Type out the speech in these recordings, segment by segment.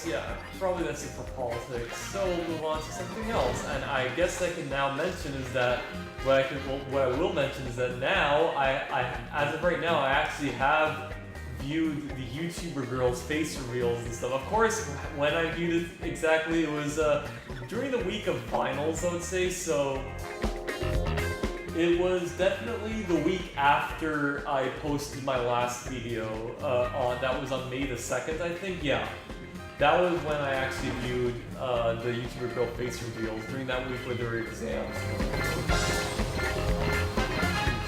yeah, probably that's it for politics. So we'll move on to something else. And I guess I can now mention is that what I will mention is that now as of right now I actually have viewed the YouTuber girls' face reveals and stuff. Of course, when I viewed it exactly, it was during the week of finals, I would say. So it was definitely the week after I posted my last video. That was on May the 2nd, I think. Yeah, that was when I actually viewed the YouTuber girl face reveals during that week with their exams.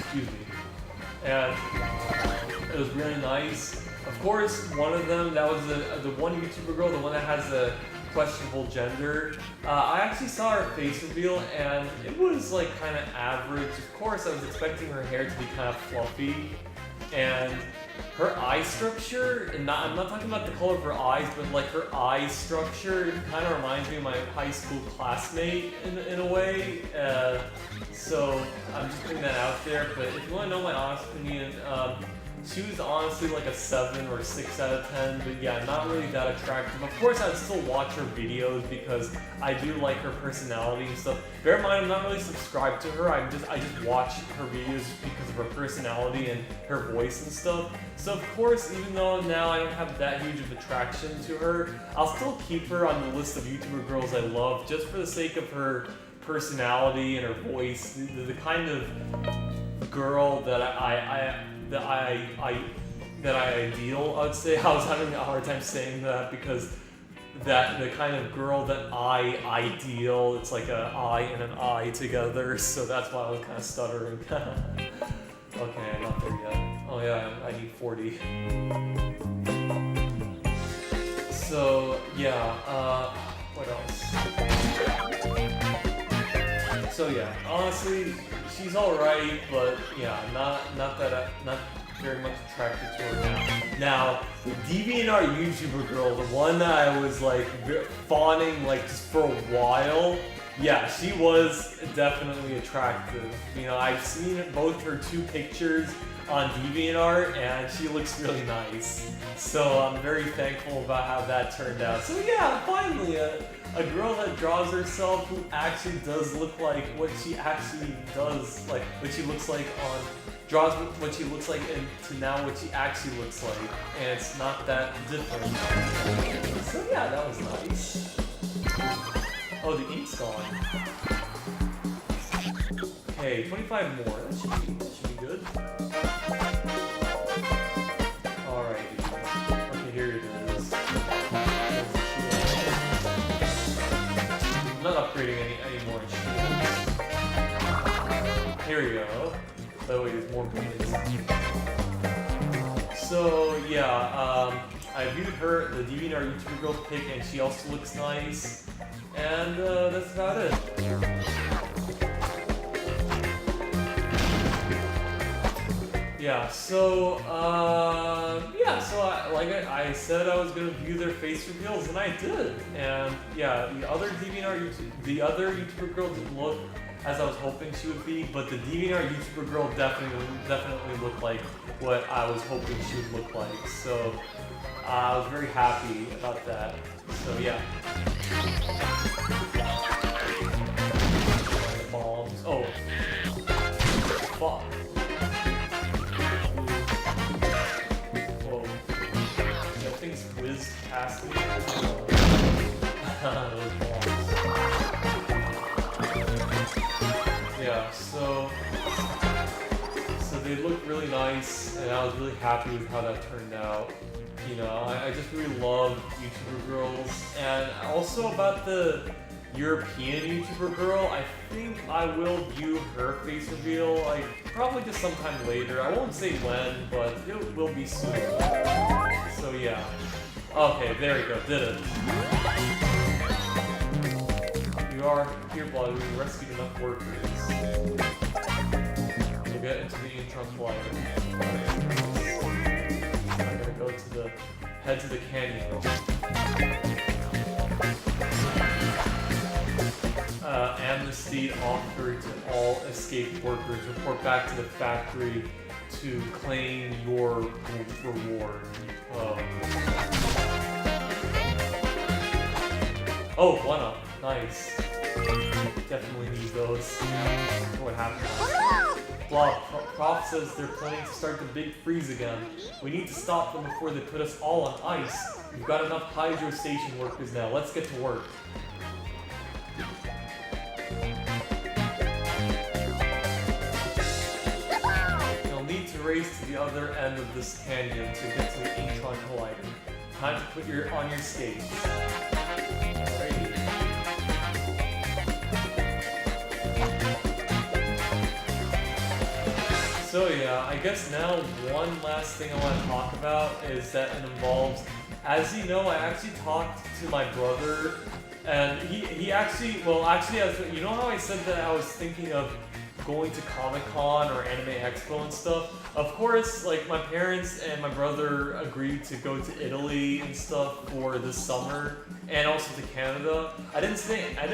Excuse me. And it was really nice. Of course, one of them, that was the one YouTuber girl, the one that has a questionable gender. I actually saw her face reveal and it was like kind of average. Of course, I was expecting her hair to be kind of fluffy and her eye structure, and I'm not talking about the color of her eyes, but like her eye structure kind of reminds me of my high school classmate in a way. So I'm just putting that out there, but if you want to know my honest opinion, she was honestly like a 7 or 6 out of 10, but yeah, not really that attractive. Of course, I'd still watch her videos because I do like her personality and stuff. Bear in mind, I'm not really subscribed to her. I just watch her videos because of her personality and her voice and stuff. So of course, even though now I don't have that huge of attraction to her, I'll still keep her on the list of YouTuber girls I love just for the sake of her personality and her voice, the kind of girl that I ideal, I would say. I was having a hard time saying that because the kind of girl that I ideal, it's like an I and an I together, so that's why I was kind of stuttering. Okay, I'm not there yet. Oh yeah, I need 40. So yeah, what else? So yeah, honestly, she's alright, but yeah, not very much attracted to her now. Now, the DeviantArt YouTuber girl, the one that I was like fawning like just for a while, yeah, she was definitely attractive. You know, I've seen both her 2 pictures on DeviantArt, and she looks really nice. So I'm very thankful about how that turned out. So yeah, finally a girl that draws herself who actually does look like what she actually does, like what she looks like on, draws what she looks like and to now what she actually looks like, and it's not that different. So yeah, that was nice. Oh, the ink's gone. Okay, 25 more. That should be good. Alright. Okay, here it is. I'm not upgrading any more shields. Here we go. That way there's more bullets. So yeah, I viewed her, the DeviantArt YouTuber girl pic, and she also looks nice. And that's about it. Yeah, so I said I was gonna view their face reveals, and I did. And yeah, the other YouTuber girl didn't look as I was hoping she would be, but the DeviantArt YouTuber girl definitely looked like what I was hoping she would look like. So I was very happy about that. So yeah. Bombs. Oh. Fuck. Whoa. That thing's whizzed past me. Those bombs. Yeah, so they looked really nice, and I was really happy with how that turned out. You know, I just really love YouTuber girls, and also about the European YouTuber girl, I think I will view her face reveal, like, probably just sometime later. I won't say when, but it will be soon. So yeah. Okay, there we go, did it. You are here, Blob. We rescued enough workers. We'll get into the intro flyer. I'm gonna go to head to the canyon. Amnesty offered to all escaped workers. Report back to the factory to claim your reward. Oh, 1-up. Nice. Definitely need those. What happened? Blob, Prof says they're planning to start the big freeze again. We need to stop them before they put us all on ice. We've got enough hydro station workers now. Let's get to work. You'll need to race to the other end of this canyon to get to the Intron Collider. Time to put on your skates. Alrighty. So yeah, I guess now one last thing I want to talk about is that it involves, as you know, I actually talked to my brother, and he actually, you know how I said that I was thinking of going to Comic-Con or Anime Expo and stuff? Of course, like, my parents and my brother agreed to go to Italy and stuff for this summer, and also to Canada. I didn't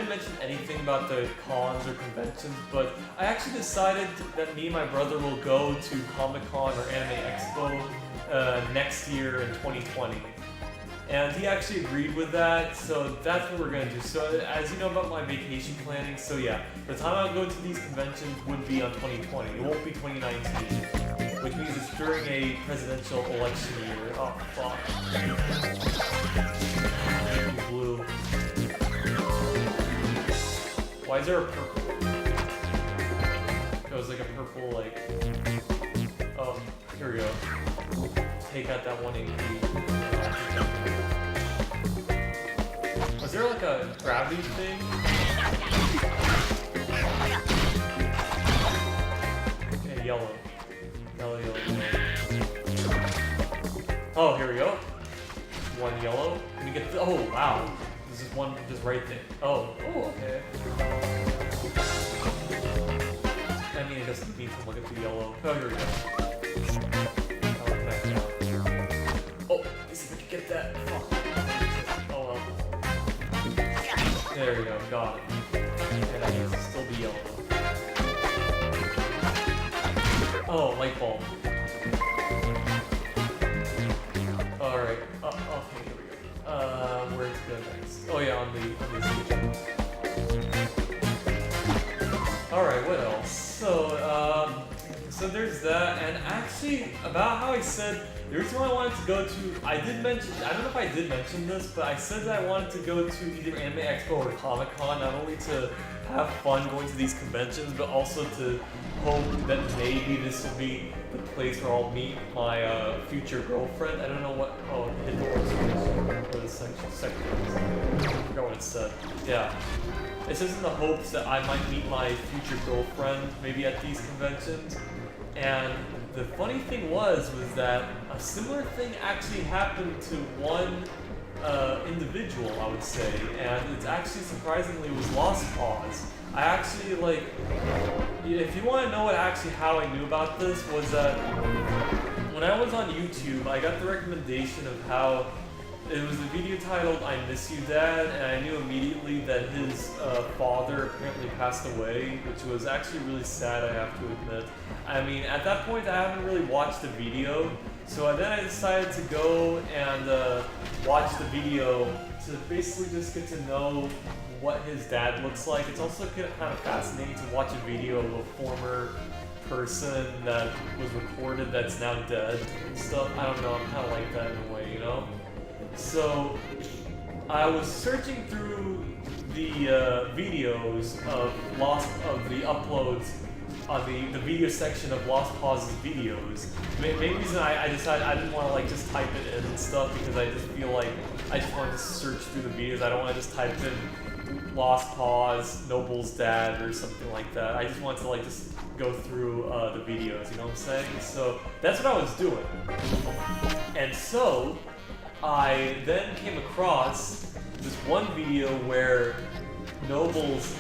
mention anything about the cons or conventions, but I actually decided that me and my brother will go to Comic-Con or Anime Expo next year in 2020. And he actually agreed with that, so that's what we're gonna do. So as you know about my vacation planning, so yeah, the time I'll go to these conventions would be on 2020. It won't be 2019, which means it's during a presidential election year. Oh, fuck. Blue. Why is there a purple? It was like a purple, like... Oh, here we go. Take out that one AP. Was there like a gravity thing? Okay, yellow. Yellow. Oh, here we go. One yellow. Can we get the, oh, wow. This is one just right there. Oh, okay. I mean, I guess we need to look at the yellow. Oh, here we go. Oh, let's see if we can get that. Oh, well. There we go, got it. And I need to still be yellow. Oh, light bulb. Alright, okay, here we go. Where to go next? Oh yeah, on the Alright, what else? So there's that, and actually, about how I said, the reason why I wanted to go to, I don't know if I did mention this, but I said that I wanted to go to either Anime Expo or Comic-Con, not only to have fun going to these conventions, but also to hope that maybe this will be the place where I'll meet my future girlfriend. I don't know what, oh, hit the words for the second I forgot what it said. Yeah. It's just in the hopes that I might meet my future girlfriend, maybe at these conventions. And the funny thing was that a similar thing actually happened to one individual, I would say, and it's actually surprisingly was Lost Cause. I actually, like, if you want to know how I knew about this, was that when I was on YouTube, I got the recommendation of how it was a video titled "I Miss You, Dad," and I knew immediately that his father apparently passed away, which was actually really sad, I have to admit. I mean, at that point, I haven't really watched the video, so then I decided to go and watch the video to basically just get to know what his dad looks like. It's also kind of fascinating to watch a video of a former person that was recorded that's now dead and stuff. I don't know, I'm kind of like that in a way, you know? So, I was searching through the videos of the uploads on the video section of Lost Pause's videos. Main reason I decided I didn't want to like just type it in and stuff because I just feel like I just wanted to search through the videos. I don't want to just type in Lost Pause, Noble's dad or something like that. I just wanted to like just go through the videos, you know what I'm saying? So that's what I was doing. And so I then came across this one video where Noble's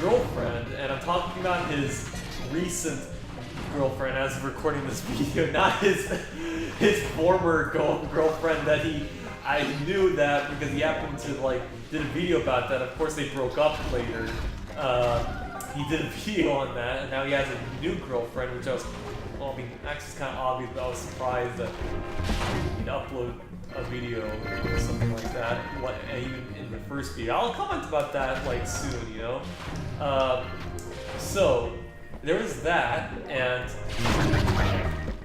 girlfriend, and I'm talking about his recent girlfriend as of recording this video, not his former girlfriend that I knew that because he happened to like did a video about that. Of course they broke up later. He did a video on that, and now he has a new girlfriend, which I was well, I mean, actually it's kind of obvious, but I was surprised that he'd upload a video or something like that, even in the first video. I'll comment about that like soon, you know? So, there was that, and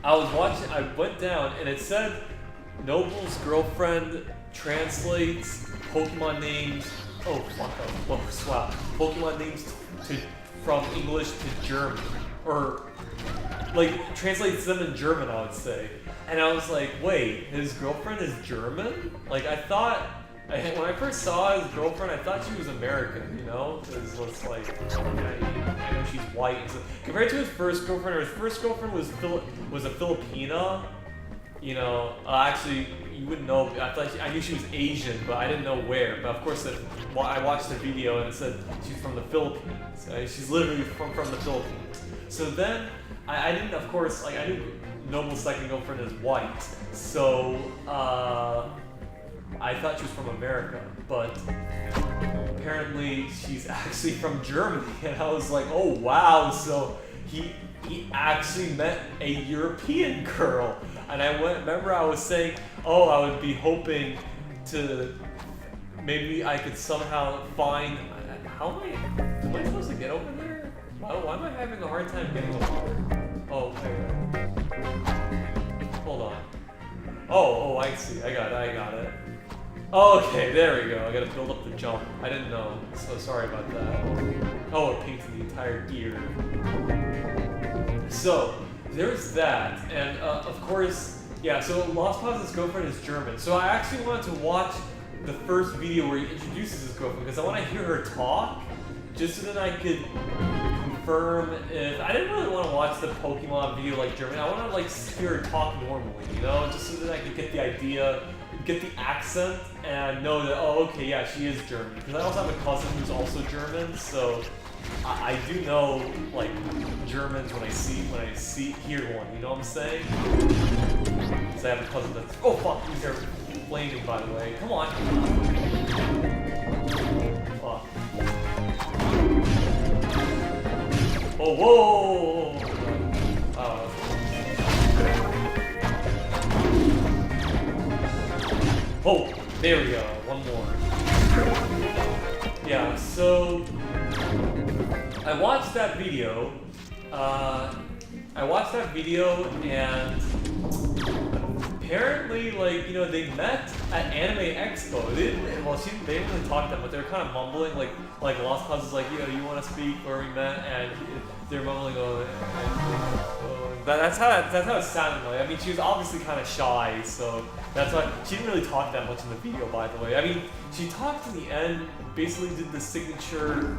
I was watching, I went down, and it said Noble's girlfriend translates Pokemon names, oh fuck, wow, Pokemon names from English to German, or like translates them in German, I would say. And I was like, wait, his girlfriend is German? Like I thought, when I first saw his girlfriend, I thought she was American, you know? Because it's like, I know she's white. So, compared to his first girlfriend was a Filipina. You know, actually, you wouldn't know. I knew she was Asian, but I didn't know where. But of course, I watched the video and it said she's from the Philippines. She's literally from the Philippines. So then, I didn't, of course, like I knew Noble's second girlfriend is white. So I thought she was from America, but apparently she's actually from Germany. And I was like, oh wow, so he actually met a European girl. And remember I was saying, oh, I would be hoping to, maybe I could somehow find, am I supposed to get over there? Why am I having a hard time getting over there? Oh, okay. Hold on. Oh, I see, I got it. Okay, there we go. I gotta build up the jump. I didn't know, so sorry about that. Oh, it painted the entire gear. So, there's that, and of course, yeah, so Lost Pause's girlfriend is German. So I actually wanted to watch the first video where he introduces his girlfriend, because I want to hear her talk, just so that I could confirm if... I didn't really want to watch the Pokemon video like German. I want to like hear her talk normally, you know, just so that I could get the idea, get the accent, and know that, oh, okay, yeah, she is German. Because I also have a cousin who's also German, so I do know like Germans when I hear one. You know what I'm saying? Because I have a cousin that's. Oh fuck! They're flaming, by the way. Come on. Fuck. Oh whoa! Oh. Oh, there we go. One more. Yeah. So. I watched that video, and apparently, like, you know, they met at Anime Expo. They didn't really talk that much. They were kind of mumbling, like Lost Cause is like, you know, you want to speak where we met, and they're mumbling, that's how it sounded like. I mean, she was obviously kind of shy, so that's why she didn't really talk that much in the video, by the way. I mean, she talked in the end, basically did the signature,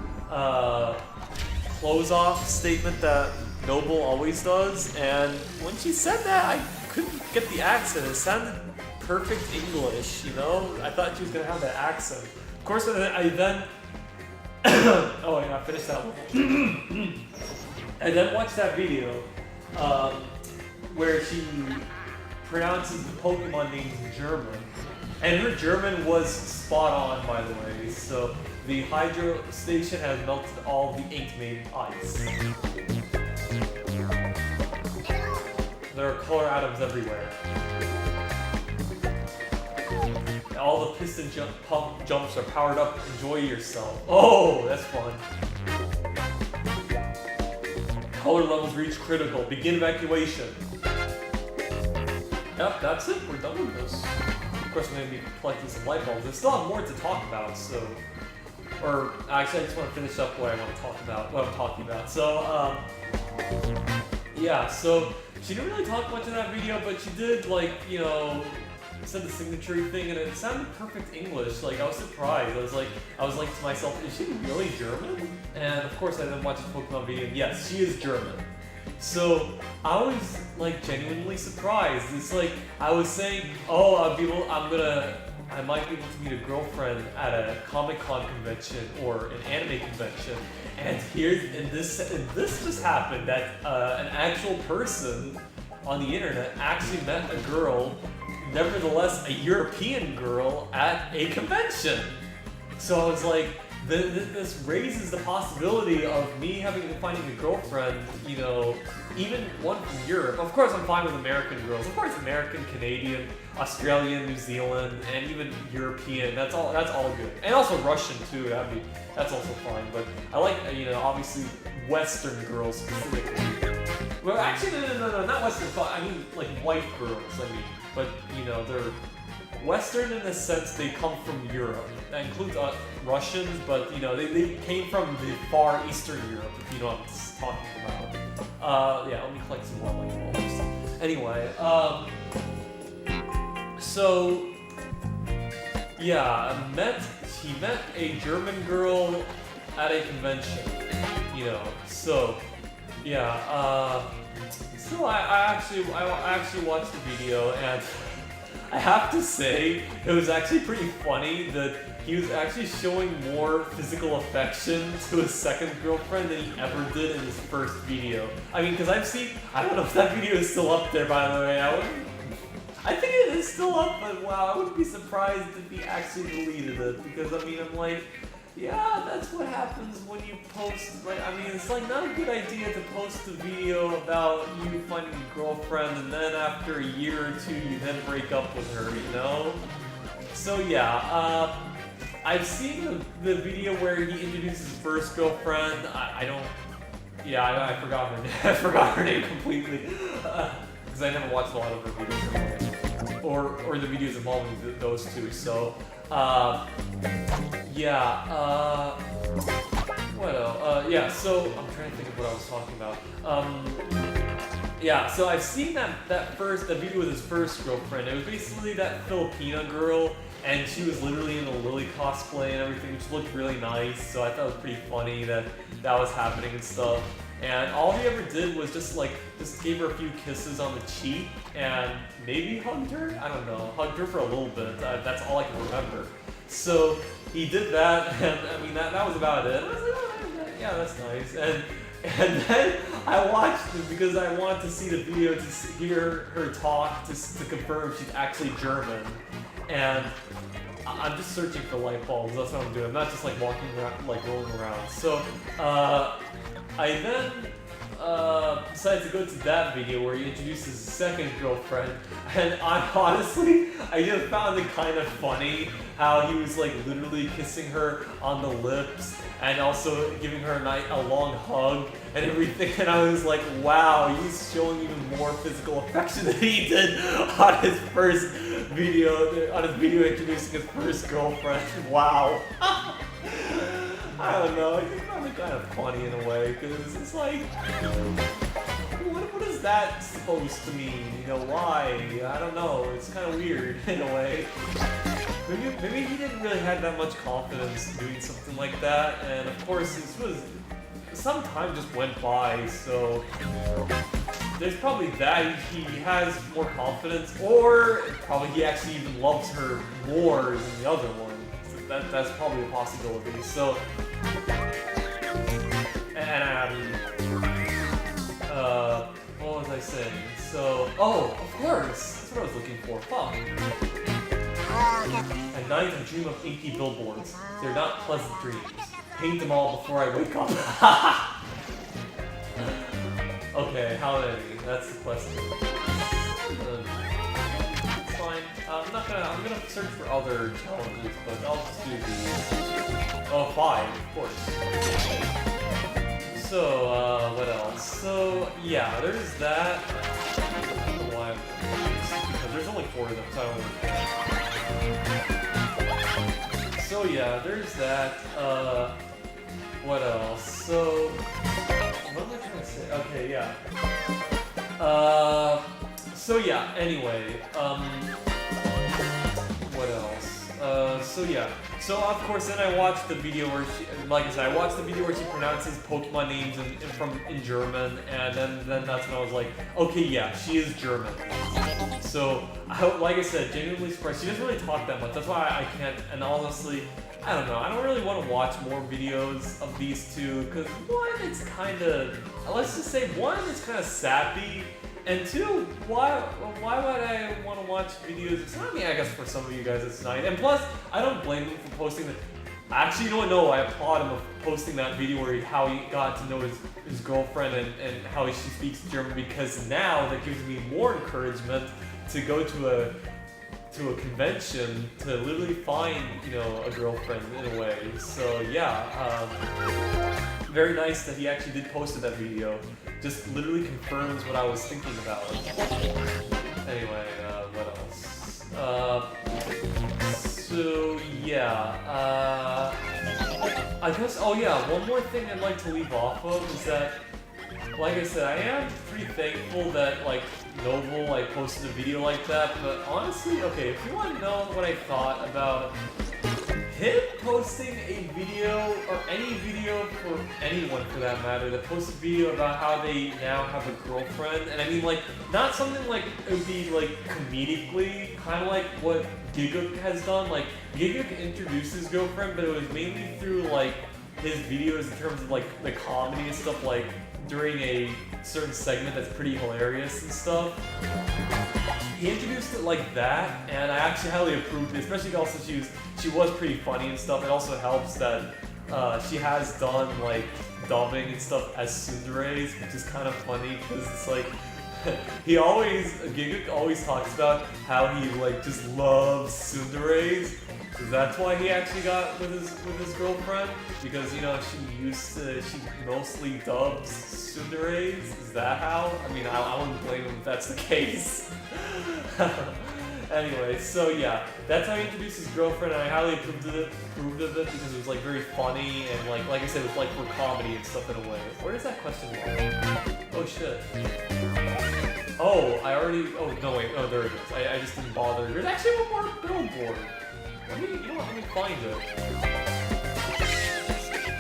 close-off statement that Noble always does, and when she said that, I couldn't get the accent. It sounded perfect English, you know? I thought she was gonna have that accent. Of course, I then oh yeah, I finished that one. I then watched that video where she pronounces the Pokemon names in German, and her German was spot on, by the way. So the hydro station has melted all the ink made ice. There are color atoms everywhere. All the piston pump jumps are powered up. Enjoy yourself. Oh, that's fun. Color levels reach critical. Begin evacuation. Yep, that's it. We're done with this. Of course, I'm going to be collecting some light bulbs. I still have more to talk about, so... Or, actually, I just want to finish up what I want to talk about, what I'm talking about. So, yeah, so she didn't really talk much in that video, but she did, like, you know, said the signature thing, and it sounded perfect English. Like, I was surprised. I was like to myself, is she really German? And of course, I then watched the Pokemon video, and yes, she is German. So I was like genuinely surprised. It's like I was saying, oh, I might be able to meet a girlfriend at a Comic-Con convention or an anime convention, and this just happened that an actual person on the internet actually met a girl, nevertheless a European girl, at a convention. So I was like, this raises the possibility of me finding a girlfriend, you know, even one from Europe. Of course, I'm fine with American girls. Of course, American, Canadian, Australian, New Zealand, and even European. That's all good. And also Russian too. That's also fine. But I like, you know, obviously Western girls specifically. Well, actually, no, not Western. I mean, like white girls. I mean, but you know, they're Western in the sense they come from Europe. That includes Russians, but you know, they came from the far Eastern Europe, if you know what I'm talking about. Yeah, let me collect some more light bulbs. Anyway, so yeah, he met a German girl at a convention, you know. So yeah, so I actually watched the video, and I have to say it was actually pretty funny that he was actually showing more physical affection to his second girlfriend than he ever did in his first video. I mean, because I don't know if that video is still up there, by the way. I think it is still up, but wow, I wouldn't be surprised if he actually deleted it, because I mean, I'm like, yeah, that's what happens when you post, like, I mean, it's like not a good idea to post a video about you finding a girlfriend and then after a year or two you then break up with her, you know? So yeah, I've seen the video where he introduced his first girlfriend. I forgot her name. I forgot her name completely, because I never watched a lot of her videos anyway, or the videos involving those two. So what else? Yeah, so I'm trying to think of what I was talking about. Yeah, so I've seen that video with his first girlfriend. It was basically that Filipina girl, and she was literally in a Lily cosplay and everything, which looked really nice. So I thought it was pretty funny that was happening and stuff. And all he ever did was just gave her a few kisses on the cheek and maybe hugged her. I don't know, hugged her for a little bit. That's all I can remember. So he did that, and I mean that was about it. I was like, oh, yeah, that's nice. And then I watched it because I wanted to see the video to hear her talk to confirm she's actually German. And I'm just searching for light bulbs. That's what I'm doing. I'm not just like walking around, like rolling around. So I then decided to go to that video where he introduces his second girlfriend, and I just found it kind of funny how he was like literally kissing her on the lips and also giving her a long hug and everything, and I was like, wow, he's showing even more physical affection than he did on his video introducing his first girlfriend. Wow. I don't know, I just found it kind of funny in a way, because it's like, what is that supposed to mean? You know, why? I don't know, it's kind of weird in a way. Maybe he didn't really have that much confidence doing something like that, and of course some time just went by, so there's probably that, he has more confidence, or probably he actually even loves her more than the other one. That's probably a possibility. So, what was I saying? So, oh, of course, that's what I was looking for. Fuck. At night, I dream of inky billboards. They're not pleasant dreams. Paint them all before I wake up. Okay, how many? That's the question. I'm gonna search for other challenges, but I'll just do these. Oh, 5, of course. So, what else? So, yeah, there's that. I don't know why I'm doing this, because there's only 4 of them, so I don't really. So, yeah, there's that. What else? So, what am I trying to say? Okay, yeah. So, yeah, anyway, what else? So yeah. So of course, then I watched the video where I watched the video where she pronounces Pokemon names in German, and then that's when I was like, okay, yeah, she is German. So, like I said, genuinely surprised. She doesn't really talk that much. That's why I can't. And honestly, I don't know. I don't really want to watch more videos of these two because one, it's kind of, let's just say, one, it's kind of sappy. And 2, why would I want to watch videos? I mean, I guess for some of you guys it's nice. And plus, I don't blame them for posting Actually, you know what? No, I applaud him of posting that video where how he got to know his girlfriend and how she speaks German, because now that gives me more encouragement to go to a convention to literally find, you know, a girlfriend in a way. So yeah, very nice that he actually did post that video. Just literally confirms what I was thinking about. Anyway, what else? So yeah, I guess, oh yeah, one more thing I'd like to leave off of is that, like I said, I am pretty thankful that, like, Noble, like, posted a video like that, but honestly, okay, if you want to know what I thought about him posting a video, or any video for anyone for that matter, that posts a video about how they now have a girlfriend, and I mean, like, not something like, it would be, like, comedically, kind of like what Giguk has done. Like, Giguk introduced his girlfriend, but it was mainly through, like, his videos in terms of, like, the comedy and stuff, like, during a certain segment that's pretty hilarious and stuff. He introduced it like that, and I actually highly approved it, especially also she was pretty funny and stuff. It also helps that she has done, like, dubbing and stuff as Tsundere's, which is kind of funny, because it's like, Giguk always talks about how he, like, just loves Tsundere's. So that's why he actually got with his girlfriend, because, you know, she mostly dubs Tsundere's. Is that how? I mean, I wouldn't blame him if that's the case. Anyway, so yeah, that's how he introduced his girlfriend, and I highly approved of it because it was, like, very funny, and like I said, it was like for comedy and stuff in a way. Where is that question mark? Oh shit. Oh, oh no wait, oh there it is. I just didn't bother. There's actually one more billboard. Let me find it.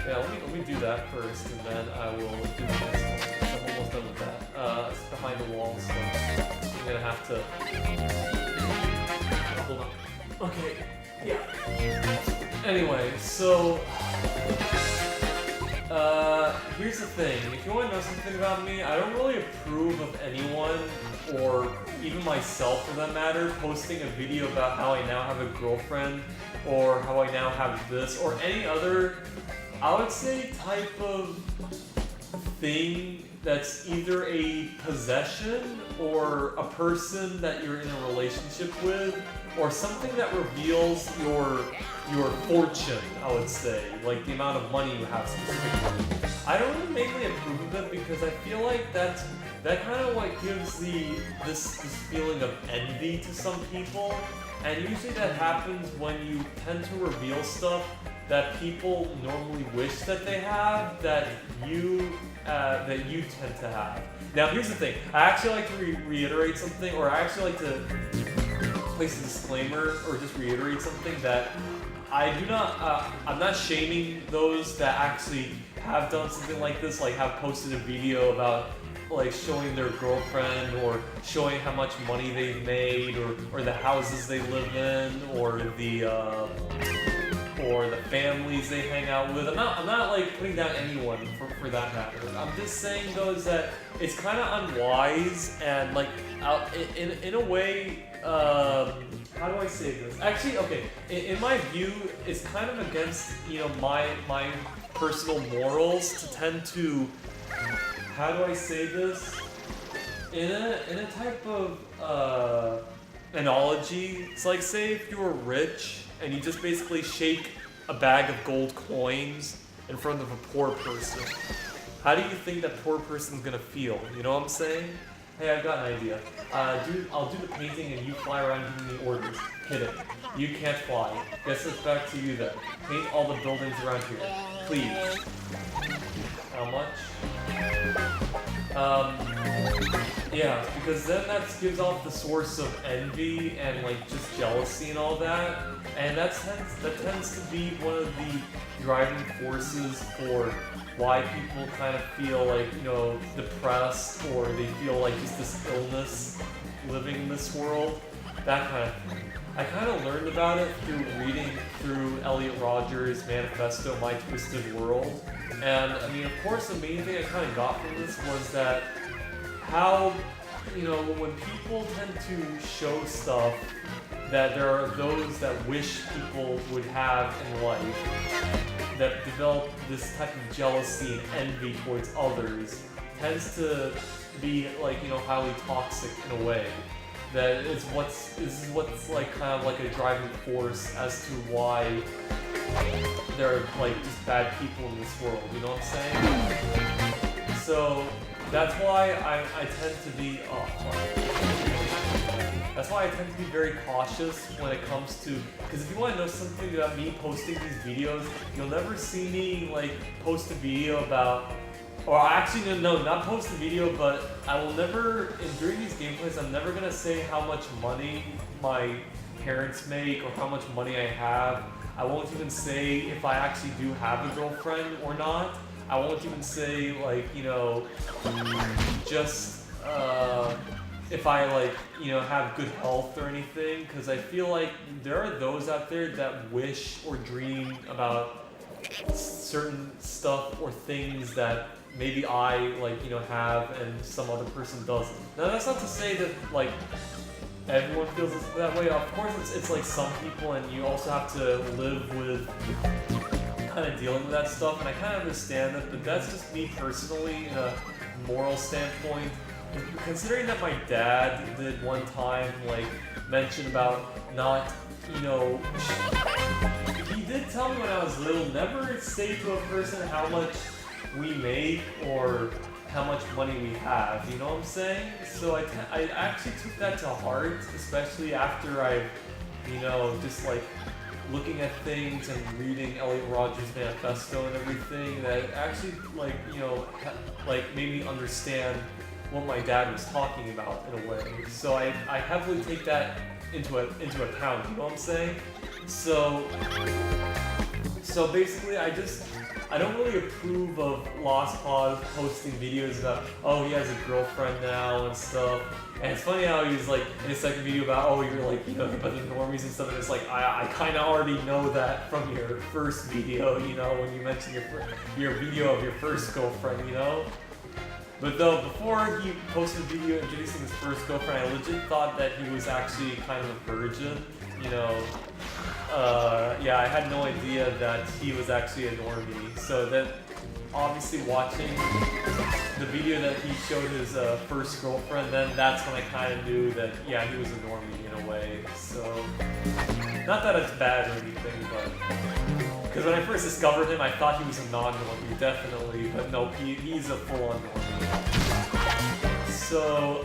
Yeah, let me do that first, and then I will do the next one. I'm almost done with that. It's behind the wall, so I'm gonna have to. Hold on. Okay. Yeah. Anyway, so here's the thing. If you want to know something about me, I don't really approve of anyone, or even myself for that matter, posting a video about how I now have a girlfriend, or how I now have this, or any other, I would say, type of thing that's either a possession or a person that you're in a relationship with, or something that reveals your fortune, I would say, like the amount of money you have specifically. I don't really mainly approve of it because I feel like that kind of like gives this feeling of envy to some people, and usually that happens when you tend to reveal stuff that people normally wish that they have, that you tend to have. Now here's the thing, I actually like to reiterate something, or I actually like to place a disclaimer, or just reiterate something that I'm not shaming those that actually have done something like this, like have posted a video about, like, showing their girlfriend, or showing how much money they've made, or the houses they live in, or the families they hang out with. I'm not like putting down anyone for that matter. I'm just saying though is that it's kind of unwise, and like in a way, how do I say this? Actually, okay, in my view, it's kind of against, you know, my personal morals to tend to, how do I say this? In a type of analogy, it's like, say if you were rich and you just basically shake a bag of gold coins in front of a poor person. How do you think that poor person's gonna feel? You know what I'm saying? Hey, I've got an idea. I'll do the painting and you fly around giving me orders. Kidding. You can't fly. Guess it's back to you then. Paint all the buildings around here. Please. How much? Yeah, because then that gives off the source of envy and, like, just jealousy and all that. And that tends to be one of the driving forces for why people kind of feel like, you know, depressed, or they feel like just this illness living in this world. That kind of thing. I kind of learned about it through reading through Elliot Rodgers' manifesto, My Twisted World. And, I mean, of course, the main thing I kind of got from this was that how, you know, when people tend to show stuff that there are those that wish people would have in life, that develop this type of jealousy and envy towards others, tends to be like, you know, highly toxic in a way. That is what's like kind of like a driving force as to why there are like just bad people in this world, you know what I'm saying? So that's why I tend to be that's why I tend to be very cautious when it comes to, because if you want to know something about me posting these videos, you'll never see me like post a video about, or actually no, not post a video, but I will never, during these gameplays, I'm never gonna say how much money my parents make or how much money I have. I won't even say if I actually do have a girlfriend or not. I won't even say like, you know, just if I like, you know, have good health or anything, because I feel like there are those out there that wish or dream about certain stuff or things that maybe I like, you know, have and some other person doesn't. Now that's not to say that like everyone feels that way. Of course it's like some people, and you also have to live with kind of dealing with that stuff, and I kind of understand that, but that's just me personally in a moral standpoint. Considering that my dad did one time like mention about not, you know, he did tell me when I was little, never say to a person how much we make or how much money we have, you know what I'm saying? So I actually took that to heart, especially after I, you know, just like looking at things and reading Elliot Rodger's manifesto and everything, that actually like, you know, like made me understand what my dad was talking about in a way. So I heavily take that into account, you know what I'm saying? So basically I don't really approve of Lost Pause posting videos about, oh, he has a girlfriend now and stuff. And it's funny how he's like, in his second video about, oh, you're like, you know, about the normies and stuff, and it's like, I kind of already know that from your first video, you know, when you mentioned your video of your first girlfriend, you know? But though, before he posted a video introducing his first girlfriend, I legit thought that he was actually kind of a virgin, you know? Yeah, I had no idea that he was actually a normie. So then, obviously watching the video that he showed his first girlfriend, then that's when I kind of knew that, yeah, he was a normie in a way. So, not that it's bad or anything, but... Because when I first discovered him, I thought he was a non-normie, definitely, but no, he's a full-on normie. So,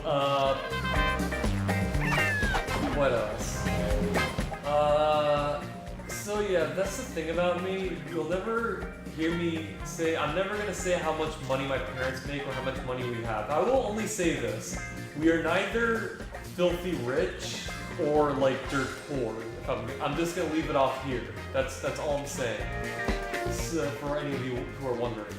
what else? So yeah, that's the thing about me. You'll never hear me say, I'm never gonna say how much money my parents make or how much money we have. I will only say this. We are neither filthy rich or like dirt poor. I'm just gonna leave it off here. That's all I'm saying. So, for any of you who are wondering.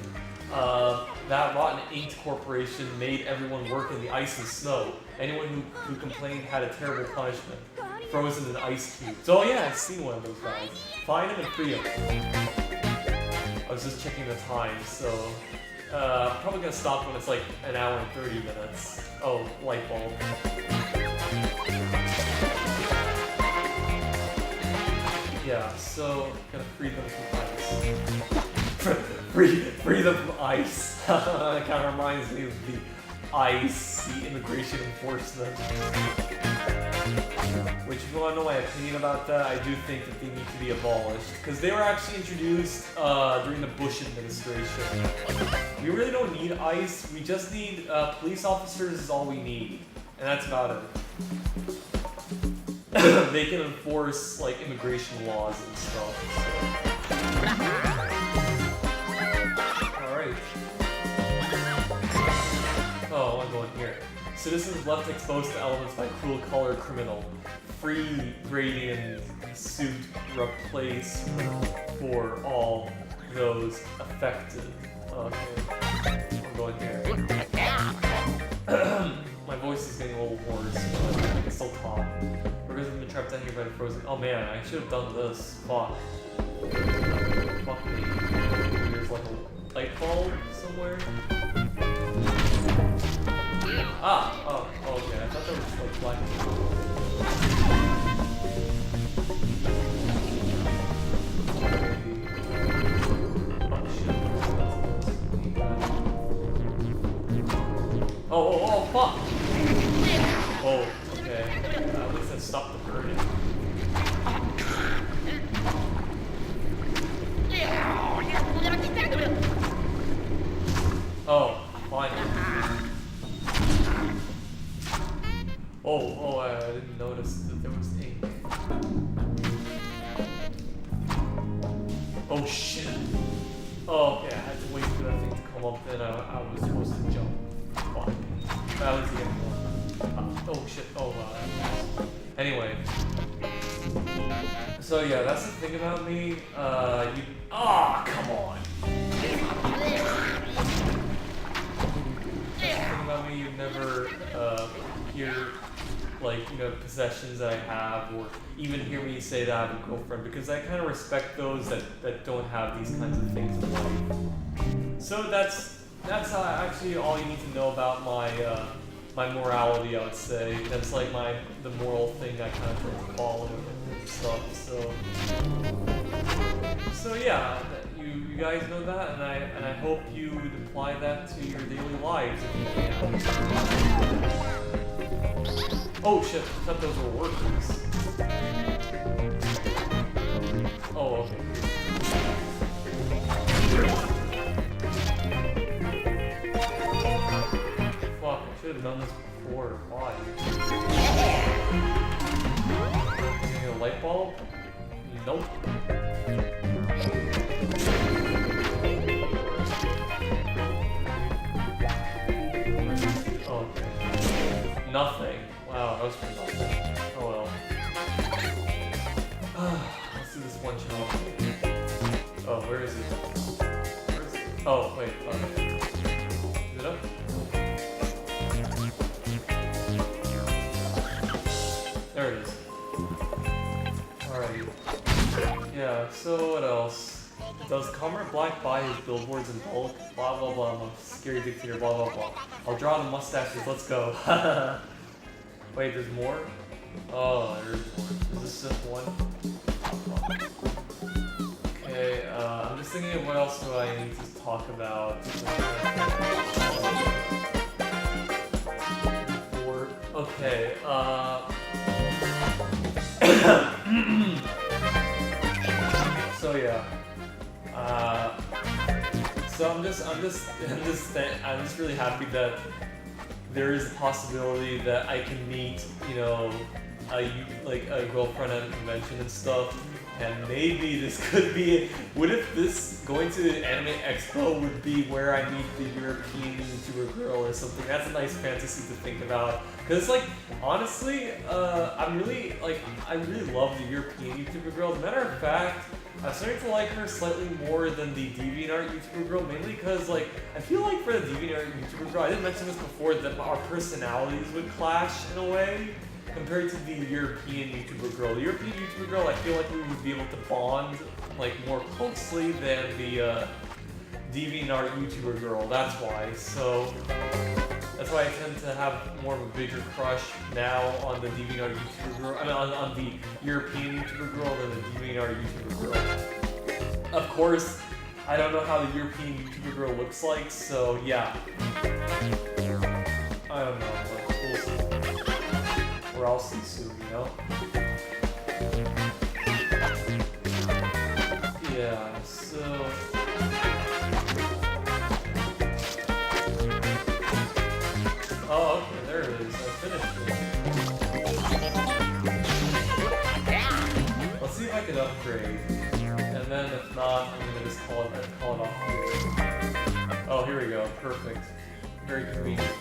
That rotten inked corporation made everyone work in the ice and snow. Anyone who complained had a terrible punishment. Frozen in ice cubes. Oh yeah, I've seen one of those guys. Find him and free him. I was just checking the time, so... I'm probably gonna stop when it's like an hour and 30 minutes. Oh, light bulb. Yeah, so gonna free them from ice. free them from ice. That kind of reminds me of the ICE, the immigration enforcement. Which, if you want to know my opinion about that, I do think that they need to be abolished. Because they were actually introduced during the Bush administration. We really don't need ICE, we just need police officers is all we need. And that's about it. They can enforce like immigration laws and stuff. Alright. Oh, I'm going here. Citizens left exposed to elements by cruel color criminal. Free gradient suit replacement for all those affected. Okay. I'm going here. My voice is getting a little hoarse, but I can still talk. Workers have been trapped down here by the frozen. Oh man, I should have done this. Fuck. Fuck me. There's like a light bulb somewhere. Ah! Oh, okay. I thought that was just like black. Oh, fuck! Oh, okay. At least that stopped the burning. Oh, fine. Oh, I didn't notice that there was ink. Oh shit. Oh, okay, I had to wait for that thing to come up, then I was supposed to jump. Fuck. That was the end one. Oh shit, anyway. So yeah, that's the thing about me. Come on! That's the thing about me, you never, hear, like, you know, possessions that I have, or even hear me say that I have a girlfriend, because I kind of respect those that don't have these kinds of things in life. So that's actually all you need to know about my my morality, I would say. That's like the moral thing I kind of try to follow and stuff. So yeah, you guys know that, and I hope you would apply that to your daily lives if you can. Oh shit, I thought those were workers. Oh, okay. Fuck, I should have done this before. Why? Getting a light bulb? Nope. Okay. Nothing. Wow, that was pretty nothing. Oh well. Let's do this one challenge. Oh, where is it? Oh, wait. Is it up? There it is. Alrighty. Yeah, so what else? Does Comrade Black buy his billboards in bulk? Blah blah blah. I'm a scary dictator. Blah blah blah. I'll draw the mustaches. Let's go. Wait, there's more? Oh, there's more. Is this just one? Okay, I'm just thinking of what else do I need to talk about. Okay, so yeah. So I'm just really happy that there is a possibility that I can meet, you know, a girlfriend at a convention and stuff, and maybe this could be. What if this going to the Anime Expo would be where I meet the European YouTuber girl or something? That's a nice fantasy to think about. Cause like honestly, I really love the European YouTuber girl. As a matter of fact, I'm starting to like her slightly more than the DeviantArt YouTuber girl, mainly because like I feel like for the DeviantArt YouTuber girl, I didn't mention this before, that our personalities would clash in a way compared to the European YouTuber girl. The European YouTuber girl, I feel like we would be able to bond like more closely than the DeviantArt YouTuber girl. That's why. So that's why I tend to have more of a bigger crush now on the DeviantArt YouTuber girl. I mean, on the European YouTuber girl than the DeviantArt YouTuber girl. Of course, I don't know how the European YouTuber girl looks like, so yeah. I don't know, but we'll see. Or I'll see soon, you know? Yeah, so... Oh, okay, there it is. I finished it. Let's see if I can upgrade. And then if not, I'm gonna just call it off here. Oh, here we go. Perfect. Very convenient.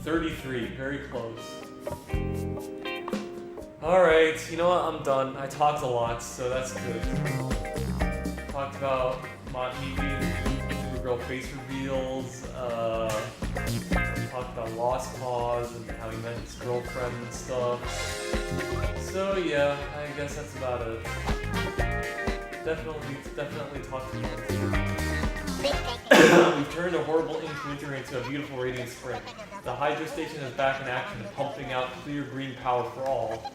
33, very close. Alright, you know what? I'm done. I talked a lot, so that's good. Talked about me being Supergirl face reveals, talked about Lost Cause and how he met his girlfriend and stuff. So yeah, I guess that's about it. Definitely talked about it. We've turned a horrible ink winter into a beautiful radiant spring. The hydro station is back in action, pumping out clear green power for all.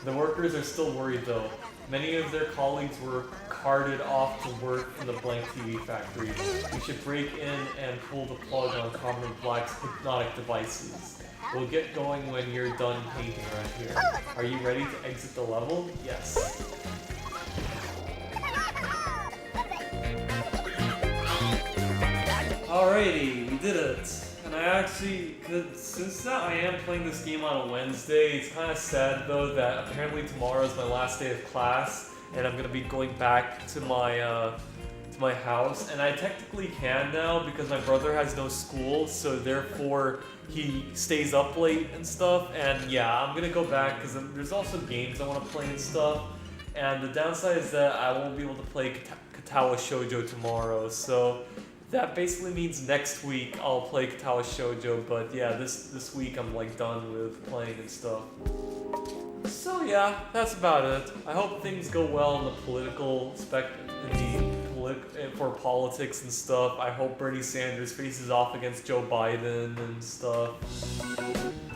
The workers are still worried though. Many of their colleagues were carted off to work in the blank TV factory. We should break in and pull the plug on Common Black's hypnotic devices. We'll get going when you're done painting around here. Are you ready to exit the level? Yes. Alrighty, we did it. And I actually, since I am playing this game on a Wednesday, it's kind of sad though that apparently tomorrow is my last day of class, and I'm gonna be going back to my house. And I technically can now because my brother has no school, so therefore he stays up late and stuff. And yeah, I'm gonna go back because there's also games I want to play and stuff. And the downside is that I won't be able to play Katawa Shoujo tomorrow, so that basically means next week I'll play Katawa Shoujo, but yeah, this week I'm like done with playing and stuff. So yeah, that's about it. I hope things go well in the political for politics and stuff. I hope Bernie Sanders faces off against Joe Biden and stuff.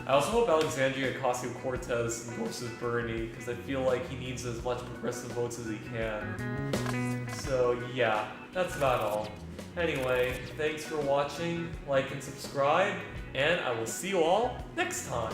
I also hope Alexandria Ocasio-Cortez endorses Bernie, because I feel like he needs as much progressive votes as he can. So yeah, that's about all. Anyway, thanks for watching, like and subscribe, and I will see you all next time!